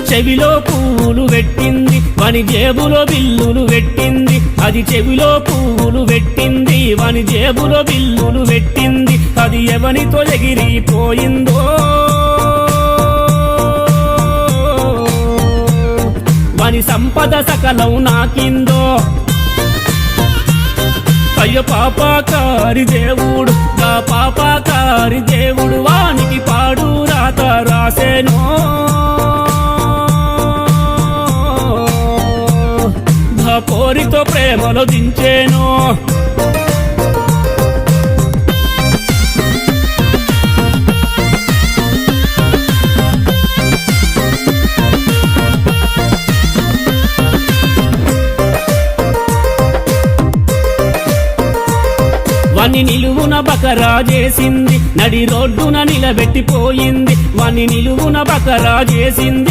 చెవిలో పువ్వులు పెట్టింది వాని జేబులో బిల్లులు పెట్టింది అది చెవిలో పువ్వులు పెట్టింది వాని జేబులో బిల్లులు పెట్టింది అది ఎవనితో ఎగిరిపోయిందో వాని సంపద సకలం నాకిందో అయ్యో పాపాకారి దేవుడు గా పాపాకారి దేవుడు వానికి పాడు రాత రాసేనో పోరితో ప్రేమలో దించేను వాణ్ణి నిలువున బకరా చేసింది నడి రోడ్డున నిలబెట్టిపోయింది వాణ్ణి నిలువున బకరా చేసింది